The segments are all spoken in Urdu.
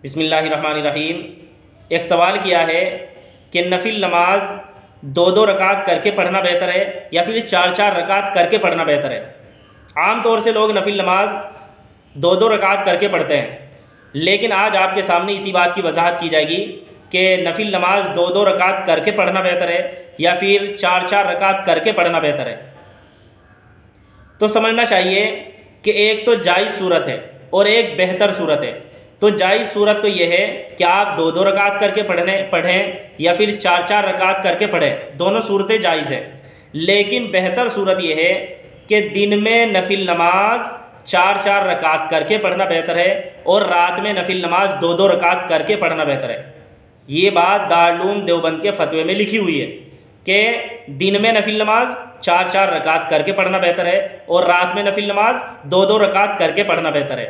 بسم اللہ الرحمن الرحیم۔ ایک سوال کیا ہے کہ نفل نماز دو دو رکعت کر کے پڑھنا بہتر ہے یا پھر چار چار رکعت کر کے پڑھنا بہتر ہے۔ عام طور سے لوگ نفل نماز دو دو رکعت کر کے پڑھتے ہیں، لیکن آج آپ کے سامنے اسی بات کی وضاحت کی جائے گی کہ نفل نماز دو دو رکعت کر کے پڑھنا بہتر ہے یا پھر چار چار رکعت کر کے پڑھنا بہتر ہے۔ تو سمجھنا چاہیے کہ ایک تو جائز صورت ہے اور ایک بہتر صورت ہے۔ تو جائز صورت تو یہ ہے کہ آپ دو دو رکعت کر کے پڑھیں یا پھر چار چار رکعت کر کے پڑھیں، دونوں صورتیں جائز ہیں۔ لیکن بہتر صورت یہ ہے کہ دن میں نفل نماز چار چار رکعت کر کے پڑھنا بہتر ہے اور رات میں نفل نماز دو دو رکعت کر کے پڑھنا بہتر ہے۔ یہ بات دارالعلوم دیوبند کے فتوے میں لکھی ہوئی ہے کہ دن میں نفل نماز چار چار رکعت کر کے پڑھنا بہتر ہے اور رات میں نفل نماز دو دو رکعت کر کے پڑھنا بہتر ہے۔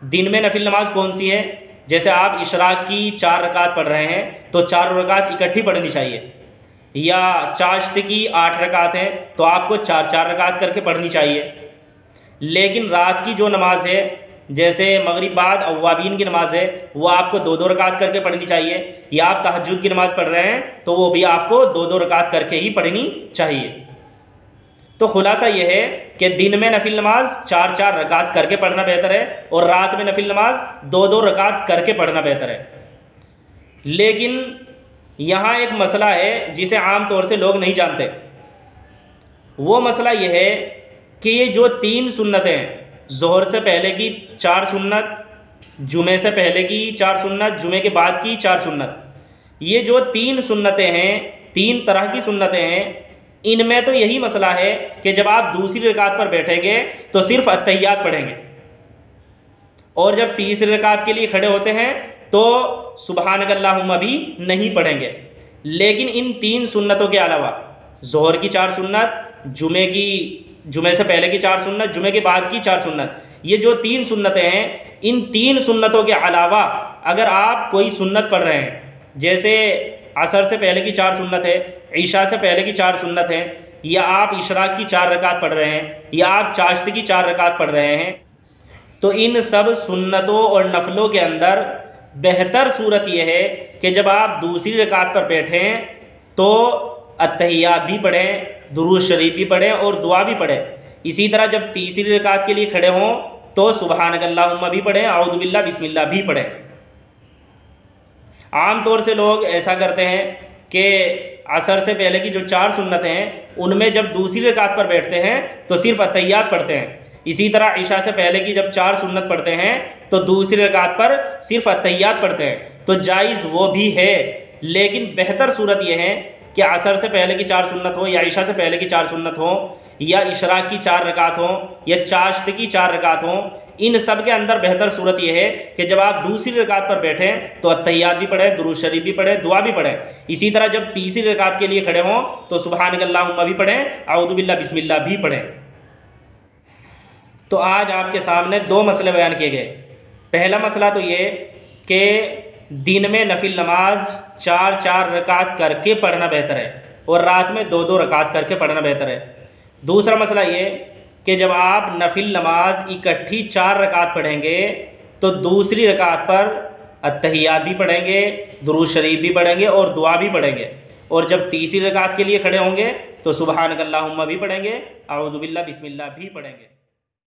دن میں نفل نماز کون سی ہے؟ جیسے آپ اشراق کی چار رکعت پڑھ رہے ہیں تو چاروں رکعت اکٹھی پڑھنی چاہیے، یا چاشت کی 8 رکعت ہیں تو آپ کو چار چار رکعت کر کے پڑھنی چاہیے۔ لیکن رات کی جو نماز ہے، جیسے مغرب بعد اوابین کی نماز ہے، وہ آپ کو دو دو رکعت کر کے پڑھنی چاہیے، یا آپ تہجد کی نماز پڑھ رہے ہیں تو وہ بھی آپ کو دو دو رکعت کر کے ہی پڑھنی چاہیے۔ تو خلاصہ یہ ہے کہ دن میں نفل نماز چار چار رکعت کر کے پڑھنا بہتر ہے اور رات میں نفل نماز دو دو رکعت کر کے پڑھنا بہتر ہے۔ لیکن یہاں ایک مسئلہ ہے جسے عام طور سے لوگ نہیں جانتے۔ وہ مسئلہ یہ ہے کہ یہ جو 3 سنتیں ہیں، ظہر سے پہلے کی 4 سنت، جمعے سے پہلے کی 4 سنت، جمعے کے بعد کی 4 سنت، یہ جو 3 سنتیں ہیں، 3 طرح کی سنتیں ہیں، ان میں تو یہی مسئلہ ہے کہ جب آپ دوسری رکعت پر بیٹھیں گے تو صرف اتحیات پڑھیں گے، اور جب تیسری رکعت کے لیے کھڑے ہوتے ہیں تو سبحانک اللہم بھی نہیں پڑھیں گے۔ لیکن ان 3 سنتوں کے علاوہ ظہر کی 4 سنت، جمعے سے پہلے کی 4 سنت، جمعے کے بعد کی 4 سنت، یہ جو 3 سنتیں ہیں، ان 3 سنتوں کے علاوہ اگر آپ کوئی سنت پڑھ رہے ہیں، جیسے عصر سے پہلے کی 4 سنت ہے، عشاء سے پہلے کی 4 سنت ہیں، یا آپ اشراق کی 4 رکعت پڑھ رہے ہیں، یا آپ چاشت کی 4 رکعت پڑھ رہے ہیں، تو ان سب سنتوں اور نفلوں کے اندر بہتر صورت یہ ہے کہ جب آپ دوسری رکعت پر بیٹھیں تو اتحیات بھی پڑھیں، درود شریف بھی پڑھیں اور دعا بھی پڑھیں۔ اسی طرح جب تیسری رکعت کے لیے کھڑے ہوں تو سبحانک اللہم بھی پڑھیں، اعوذ باللہ بسم اللہ بھی پڑھیں۔ عام طور سے لوگ ایسا کرتے ہیں کہ عصر سے پہلے کی جو 4 سنتیں ہیں ان میں جب دوسری رکعت پر بیٹھتے ہیں تو صرف اتحیات پڑھتے ہیں۔ اسی طرح عشاء سے پہلے کی جب 4 سنت پڑھتے ہیں تو دوسری رکعت پر صرف اتحیات پڑھتے ہیں۔ تو جائز وہ بھی ہے، لیکن بہتر صورت یہ ہے کہ عصر سے پہلے کی 4 سنت ہو، یا عشاء سے پہلے کی 4 سنت ہو، یا اشراق کی 4 رکعت ہوں، یا چاشت کی 4 رکعت ہوں، ان سب کے اندر بہتر صورت یہ ہے کہ جب آپ دوسری رکعت پر بیٹھیں تو اتحیات بھی پڑھیں، درود شریف بھی پڑھیں، دعا بھی پڑھیں۔ اسی طرح جب تیسری رکعت کے لیے کھڑے ہوں تو سبحانک اللہم بھی پڑھیں، اعوذ باللہ بسم اللہ بھی پڑھیں۔ تو آج آپ کے سامنے 2 مسئلے بیان کیے گئے۔ پہلا مسئلہ تو یہ کہ دن میں نفل نماز 4 4 رکعت کر کے پڑھنا بہتر ہے اور رات میں 2 2 رکعت کر کے پڑھنا بہتر ہے۔ دوسرا مسئلہ یہ کہ جب آپ نفل نماز اکٹھی 4 رکعت پڑھیں گے تو دوسری رکعت پر اتحیات بھی پڑھیں گے، درود شریف بھی پڑھیں گے اور دعا بھی پڑھیں گے، اور جب تیسری رکعت کے لیے کھڑے ہوں گے تو سبحانک اللہم بھی پڑھیں گے، اعوذ باللہ بسم اللہ بھی پڑھیں گے۔